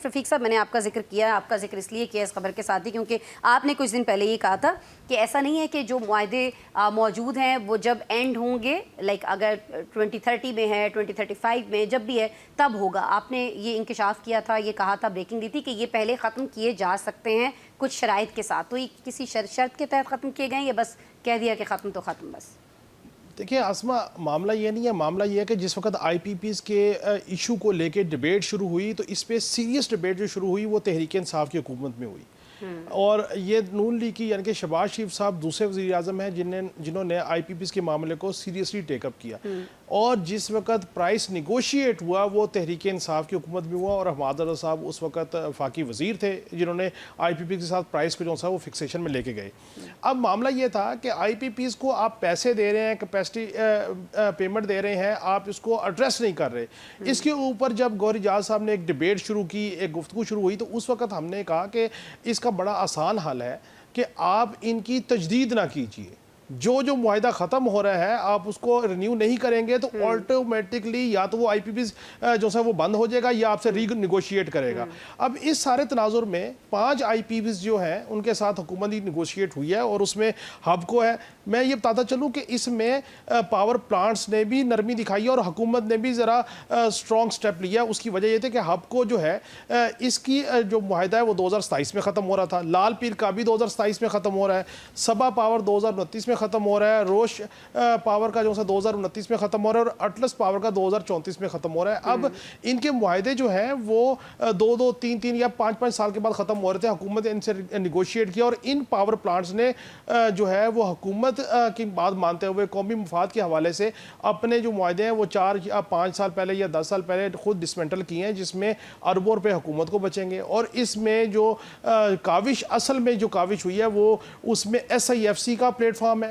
آصف رفیق صاحب، میں نے آپ کا ذکر کیا، آپ کا ذکر اس لیے کیا اس خبر کے ساتھ ہی کیونکہ آپ نے کچھ دن پہلے یہ کہا تھا کہ ایسا نہیں ہے کہ جو معاہدے موجود ہیں وہ جب اینڈ ہوں گے، لائک اگر 2030 میں ہے، 2035 میں جب بھی ہے تب ہوگا. آپ نے یہ انکشاف کیا تھا، یہ کہا تھا، بریکنگ دی تھی کہ یہ پہلے ختم کیے جا سکتے ہیں کچھ شرائط کے ساتھ. تو یہ کسی شرط کے تحت ختم کیے گئے یا بس کہہ دیا کہ ختم تو ختم بس؟ دیکھیں آسمہ، معاملہ یہ نہیں ہے، معاملہ یہ ہے کہ جس وقت آئی پی پیز کے ایشو کو لے کے ڈیبیٹ شروع ہوئی تو اس پہ سیریس ڈیبیٹ جو شروع ہوئی وہ تحریک انصاف کی حکومت میں ہوئی. اور یہ نون لیگ کی یعنی کہ شہباز شریف صاحب دوسرے وزیر اعظم ہیں جنہوں نے آئی پی پیز کے معاملے کو سیریسلی ٹیک اپ کیا. اور جس وقت پرائس نیگوشیٹ ہوا وہ تحریک انصاف کی حکومت میں ہوا، اور حماد رضا صاحب اس وقت وفاقی وزیر تھے جنہوں نے آئی پی پیز کے ساتھ پرائس کو جو سا وہ فکسیشن میں لے کے گئے. اب معاملہ یہ تھا کہ آئی پی پیز کو آپ پیسے دے رہے ہیں، کیپیسٹی پیمنٹ دے رہے ہیں، آپ اس کو ایڈریس نہیں کر رہے. اس کے اوپر جب گوہر ایجاز صاحب نے ایک ڈیبیٹ شروع کی، ایک گفتگو شروع ہوئی، تو اس وقت ہم نے کہا کہ اس کا بڑا آسان حل ہے کہ آپ ان کی تجدید نہ کیجیے. جو معاہدہ ختم ہو رہا ہے آپ اس کو رینیو نہیں کریں گے تو آٹومیٹکلی یا تو وہ آئی پی پیز جو سا وہ بند ہو جائے گا یا آپ سے ری نیگوشیٹ کرے گا. اب اس سارے تناظر میں 5 آئی پی پیز جو ہیں ان کے ساتھ حکومت ہی نیگوشیٹ ہوئی ہے، اور اس میں ہب کو ہے. میں یہ بتاتا چلوں کہ اس میں پاور پلانٹس نے بھی نرمی دکھائی ہے اور حکومت نے بھی ذرا اسٹرانگ سٹیپ لیا. اس کی وجہ یہ تھی کہ ہب کو جو ہے اس کی جو معاہدہ ہے وہ 2027 میں ختم ہو رہا تھا، لال پیر کا بھی 2027 میں ختم ہو رہا ہے، سبا پاور 2029 میں ختم ہو رہا ہے، روش پاور کا جو سا 2029 میں ختم ہو رہا ہے، اور اٹلس پاور کا 2034 میں ختم ہو رہا ہے. اب ان کے معاہدے جو ہیں وہ 2 3 یا 5 سال کے بعد ختم ہو رہے تھے. حکومت نے ان سے نیگوشیٹ کیا اور ان پاور پلانٹس نے جو ہے وہ حکومت کی بات مانتے ہوئے قومی مفاد کے حوالے سے اپنے جو معاہدے ہیں وہ 4 یا 5 سال پہلے یا 10 سال پہلے خود ڈسمنٹل کیے ہیں، جس میں اربوں روپے حکومت کو بچیں گے. اور اس میں جو کاوش، اصل میں جو کاوش ہوئی ہے وہ اس میں ایس آئی ایف سی کا پلیٹ فارم ہے